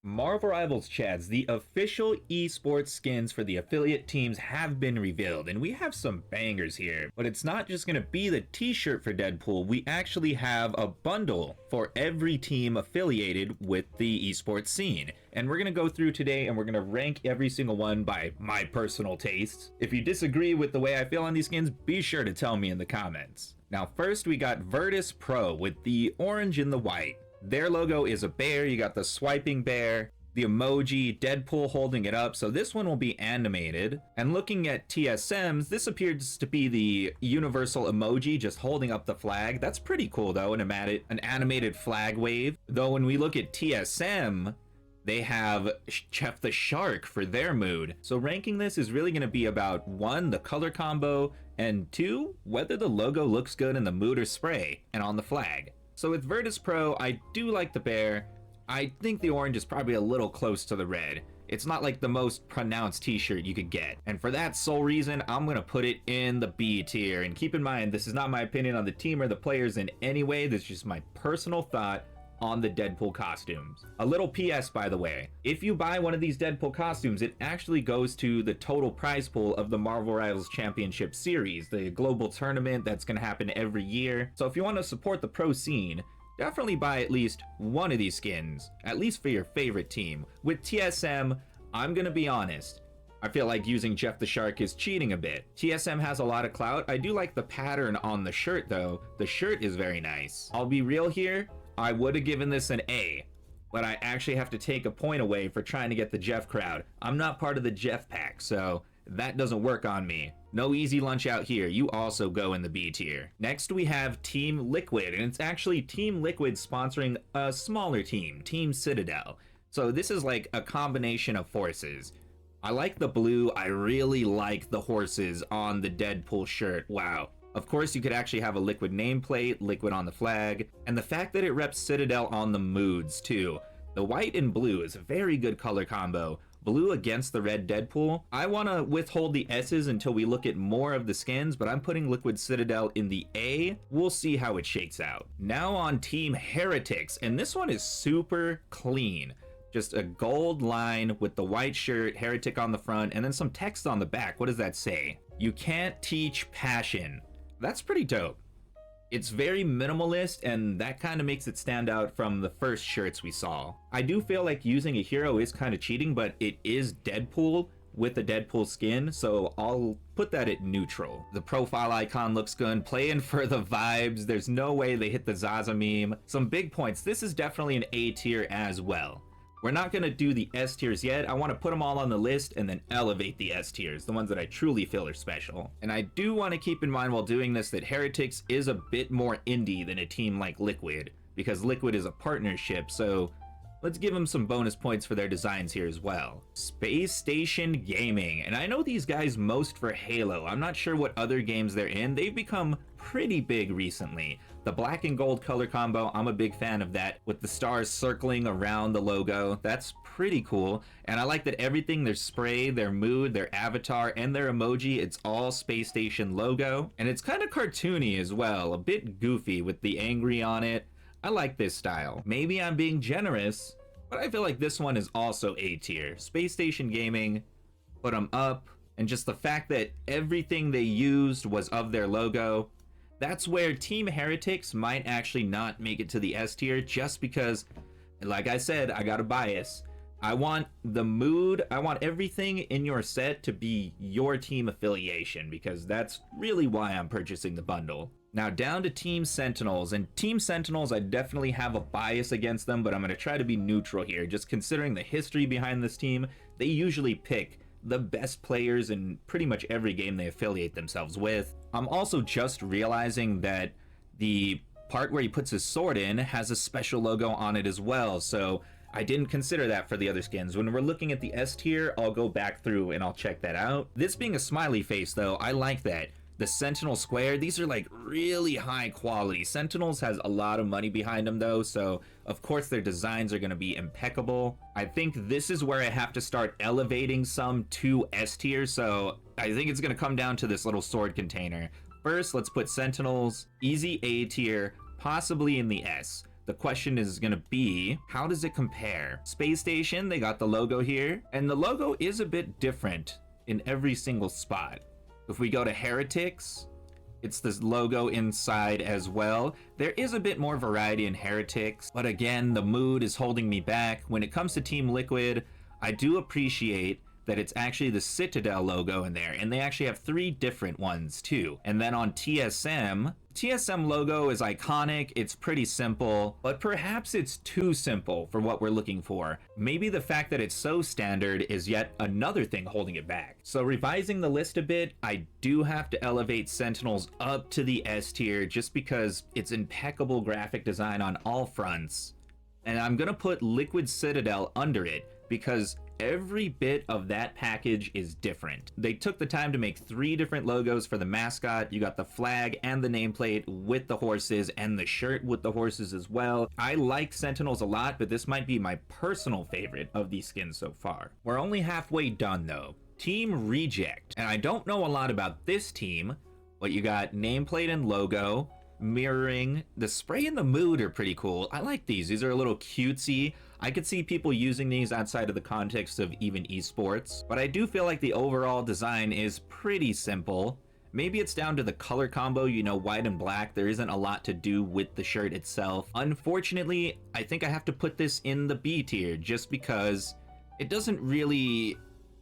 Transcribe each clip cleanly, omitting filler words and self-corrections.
Marvel Rivals Chads, the official esports skins for the affiliate teams have been revealed, and we have some bangers here. But it's not just going to be the t-shirt for Deadpool, we actually have a bundle for every team affiliated with the esports scene. And we're going to go through today and we're going to rank every single one by my personal tastes. If you disagree with the way I feel on these skins, be sure to tell me in the comments. Now first we got Virtus Pro with the orange and the white. Their logo is a bear, you got the swiping bear, the emoji, Deadpool holding it up, so this one will be animated. And looking at TSMs, this appears to be the universal emoji just holding up the flag. That's pretty cool though, an animated flag wave. Though when we look at TSM, they have Chef the Shark for their mood. So ranking this is really going to be about 1, the color combo, and 2, whether the logo looks good in the mood or spray and on the flag. So with Virtus Pro, I do like the bear. I think the orange is probably a little close to the red. It's not like the most pronounced t-shirt you could get. And for that sole reason, I'm gonna put it in the B tier. And keep in mind, this is not my opinion on the team or the players in any way. This is just my personal thought on the Deadpool costumes. A little PS, by the way, if you buy one of these Deadpool costumes, it actually goes to the total prize pool of the Marvel Rivals Championship Series, the global tournament that's gonna happen every year. So if you want to support the pro scene, definitely buy at least one of these skins, at least for your favorite team. With TSM, I'm gonna be honest, I feel like using Jeff the Shark is cheating a bit. TSM has a lot of clout. I do like the pattern on the shirt though. The shirt is very nice. I'll be real here, I would have given this an A, but I actually have to take a point away for trying to get the Jeff crowd. I'm not part of the Jeff pack, so that doesn't work on me. No easy lunch out here. You also go in the B tier. Next we have Team Liquid, and it's actually Team Liquid sponsoring a smaller team, Team Citadel. So this is like a combination of forces. I like the blue. I really like the horses on the Deadpool shirt. Wow. Of course, you could actually have a Liquid nameplate, Liquid on the flag, and the fact that it reps Citadel on the moods too. The white and blue is a very good color combo. Blue against the red Deadpool. I want to withhold the S's until we look at more of the skins, but I'm putting Liquid Citadel in the A. We'll see how it shakes out. Now on Team Heretics, and this one is super clean. Just a gold line with the white shirt, Heretic on the front, and then some text on the back. What does that say? You can't teach passion. That's pretty dope. It's very minimalist, and that kind of makes it stand out from the first shirts we saw. I do feel like using a hero is kind of cheating, but it is Deadpool with a Deadpool skin, so I'll put that at neutral. The profile icon looks good, playing for the vibes. There's no way they hit the Zaza meme. Some big points. This is definitely an A tier as well. We're not going to do the S tiers yet. I want to put them all on the list and then elevate the S tiers, the ones that I truly feel are special. And I do want to keep in mind while doing this that Heretics is a bit more indie than a team like Liquid, because Liquid is a partnership, so let's give them some bonus points for their designs here as well. Space Station Gaming, and I know these guys most for Halo. I'm not sure what other games they're in. They've become pretty big recently. The black and gold color combo, I'm a big fan of that, with the stars circling around the logo. That's pretty cool. And I like that everything, their spray, their mood, their avatar, and their emoji, it's all Space Station logo. And it's kind of cartoony as well, a bit goofy with the angry on it. I like this style. Maybe I'm being generous, but I feel like this one is also A tier. Space Station Gaming, put them up. And just the fact that everything they used was of their logo, that's where Team Heretics might actually not make it to the S tier, just because, like I said, I got a bias. I want the mood, I want everything in your set to be your team affiliation, because that's really why I'm purchasing the bundle. Now down to Team Sentinels, and Team Sentinels, I definitely have a bias against them, but I'm going to try to be neutral here. Just considering the history behind this team, they usually pick the best players in pretty much every game they affiliate themselves with. I'm also just realizing that the part where he puts his sword in has a special logo on it as well, so I didn't consider that for the other skins. When we're looking at the S tier, I'll go back through and I'll check that out. This being a smiley face though, I like that. The Sentinel Square, these are like really high quality. Sentinels has a lot of money behind them though, so of course their designs are going to be impeccable. I think this is where I have to start elevating some to S tier, so I think it's going to come down to this little sword container. First, let's put Sentinels, easy A tier, possibly in the S. The question is going to be, how does it compare? Space Station, they got the logo here, and the logo is a bit different in every single spot. If we go to Heretics, it's this logo inside as well. There is a bit more variety in Heretics, but again, the mood is holding me back. When it comes to Team Liquid, I do appreciate that it's actually the Citadel logo in there, and they actually have 3 different ones too. And then on TSM logo is iconic, it's pretty simple, but perhaps it's too simple for what we're looking for. Maybe the fact that it's so standard is yet another thing holding it back. So revising the list a bit, I do have to elevate Sentinels up to the S tier just because it's impeccable graphic design on all fronts. And I'm gonna put Liquid Citadel under it because every bit of that package is different. They took the time to make 3 different logos for the mascot. You got the flag and the nameplate with the horses and the shirt with the horses as well. I like Sentinels a lot, but this might be my personal favorite of these skins so far. We're only halfway done though. Team Reject. And I don't know a lot about this team, but you got nameplate and logo, mirroring. The spray and the mood are pretty cool. I like these. These are a little cutesy. I could see people using these outside of the context of even esports, but I do feel like the overall design is pretty simple. Maybe it's down to the color combo, you know, white and black. There isn't a lot to do with the shirt itself. Unfortunately, I think I have to put this in the B tier just because it doesn't really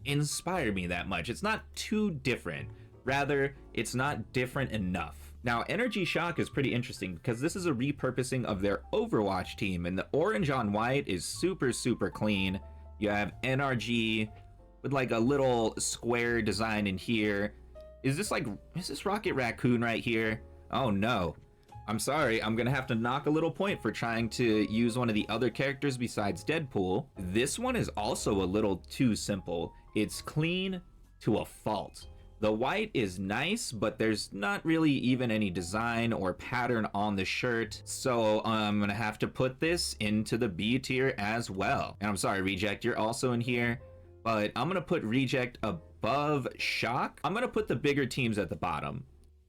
inspire me that much. It's not too different. Rather, it's not different enough. Now, NRG Shock is pretty interesting because this is a repurposing of their Overwatch team, and the orange on white is super, super clean. You have NRG with like a little square design in here. Is this Rocket Raccoon right here? Oh no. I'm sorry, I'm gonna have to knock a little point for trying to use one of the other characters besides Deadpool. This one is also a little too simple. It's clean to a fault. The white is nice, but there's not really even any design or pattern on the shirt, so I'm gonna have to put this into the B tier as well. And I'm sorry, Reject, you're also in here, but I'm gonna put Reject above Shock. I'm gonna put the bigger teams at the bottom.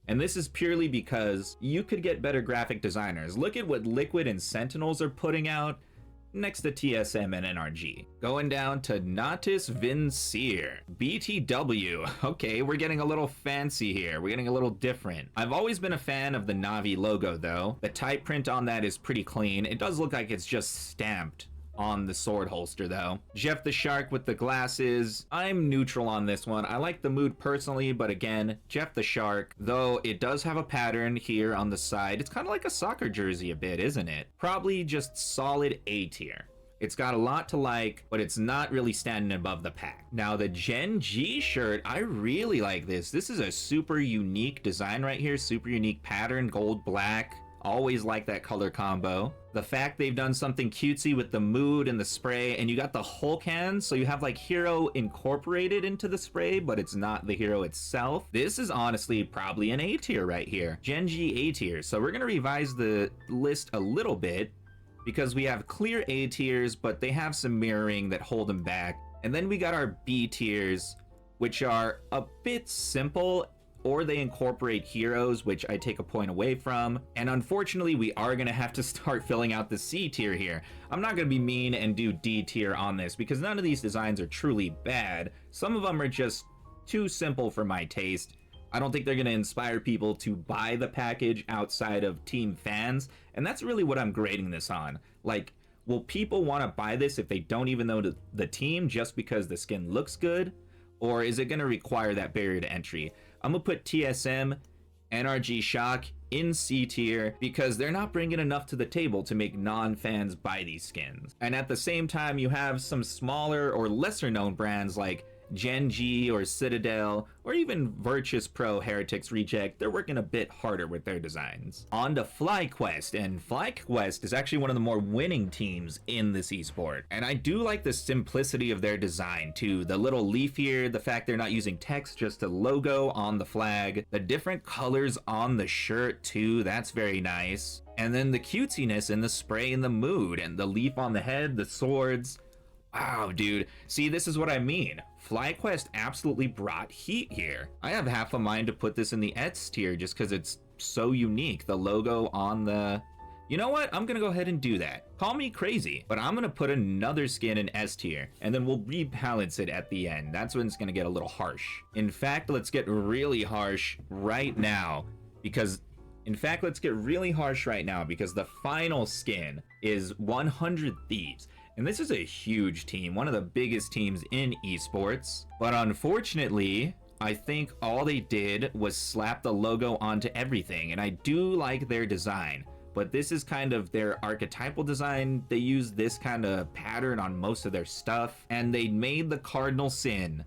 And this is purely because you could get better graphic designers. Look at what Liquid and Sentinels are putting out next to TSM and NRG. Going down to Natus Vincere. BTW. Okay, we're getting a little fancy here. We're getting a little different. I've always been a fan of the Navi logo though. The type print on that is pretty clean. It does look like it's just stamped on the sword holster though. Jeff the Shark with the glasses. I'm neutral on this one. I like the mood personally, but again, Jeff the Shark, though it does have a pattern here on the side. It's kind of like a soccer jersey a bit, isn't it? Probably just solid A tier. It's got a lot to like, but it's not really standing above the pack. Now the Gen G shirt, I really like this. This is a super unique design right here. Super unique pattern, gold, black. Always like that color combo. The fact they've done something cutesy with the mood and the spray, and you got the Hulk hands, so you have like hero incorporated into the spray, but it's not the hero itself. This is honestly probably an A tier right here. Gen G A tier. So we're gonna revise the list a little bit because we have clear A tiers, but they have some mirroring that hold them back. And then we got our B tiers, which are a bit simple, or they incorporate heroes, which I take a point away from. And unfortunately, we are gonna have to start filling out the C tier here. I'm not gonna be mean and do D tier on this because none of these designs are truly bad. Some of them are just too simple for my taste. I don't think they're gonna inspire people to buy the package outside of team fans. And that's really what I'm grading this on. Like, will people wanna buy this if they don't even know the team just because the skin looks good? Or is it gonna require that barrier to entry? I'm gonna put TSM, NRG Shock in C tier because they're not bringing enough to the table to make non-fans buy these skins. And at the same time, you have some smaller or lesser known brands like Gen G or Citadel, or even Virtus Pro, Heretics, Reject. They're working a bit harder with their designs. On to FlyQuest, and FlyQuest is actually one of the more winning teams in this esport. And I do like the simplicity of their design too. The little leaf here, the fact they're not using text, just a logo on the flag, the different colors on the shirt too, that's very nice. And then the cutesiness and the spray and the mood, and the leaf on the head, the swords. Wow, dude. See, this is what I mean. FlyQuest absolutely brought heat here. I have half a mind to put this in the S tier just because it's so unique. The logo on the, You know what? I'm gonna go ahead and do that. Call me crazy, but I'm gonna put another skin in S tier, and then we'll rebalance it at the end. That's when it's gonna get a little harsh. In fact, let's get really harsh right now, because the final skin is 100 Thieves. And this is a huge team, one of the biggest teams in esports. But unfortunately, I think all they did was slap the logo onto everything, and I do like their design. But this is kind of their archetypal design. They use this kind of pattern on most of their stuff, and they made the cardinal sin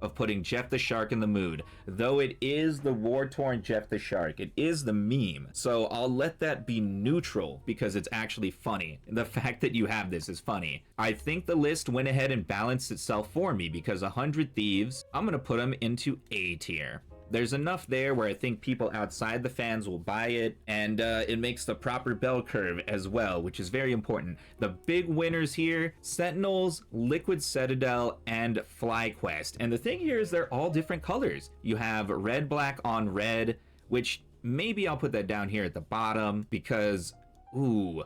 of putting Jeff the Shark in the mood. Though it is the war-torn Jeff the Shark, it is the meme, so I'll let that be neutral because it's actually funny. The fact that you have this is funny. I think the list went ahead and balanced itself for me because 100 Thieves, I'm gonna put them into A tier. There's enough there where I think people outside the fans will buy it, and it makes the proper bell curve as well, which is very important. The big winners here, Sentinels, Liquid Citadel, and FlyQuest. And the thing here is they're all different colors. You have red, black on red, which maybe I'll put that down here at the bottom because, ooh,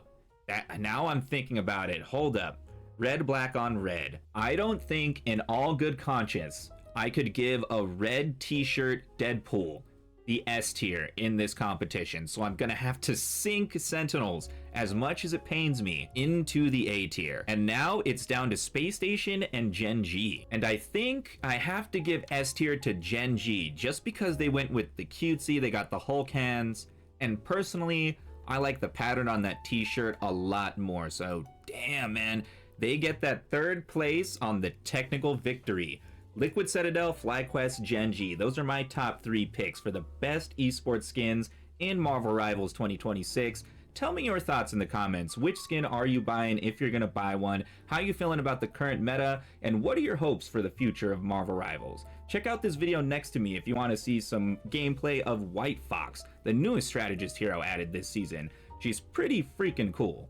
now I'm thinking about it. Hold up. Red, black on red. I don't think in all good conscience I could give a red t-shirt Deadpool the S tier in this competition, so I'm gonna have to sink Sentinels, as much as it pains me, into the A tier. And now it's down to Space Station and Gen G. And I think I have to give S tier to Gen G, just because they went with the cutesy, they got the Hulk hands, and personally, I like the pattern on that t-shirt a lot more, so damn man, they get that third place on the technical victory. Liquid Citadel, FlyQuest, Gen G. Those are my top 3 picks for the best esports skins in Marvel Rivals 2026. Tell me your thoughts in the comments. Which skin are you buying if you're gonna buy one? How you feeling about the current meta? And what are your hopes for the future of Marvel Rivals? Check out this video next to me if you want to see some gameplay of White Fox, the newest strategist hero added this season. She's pretty freaking cool.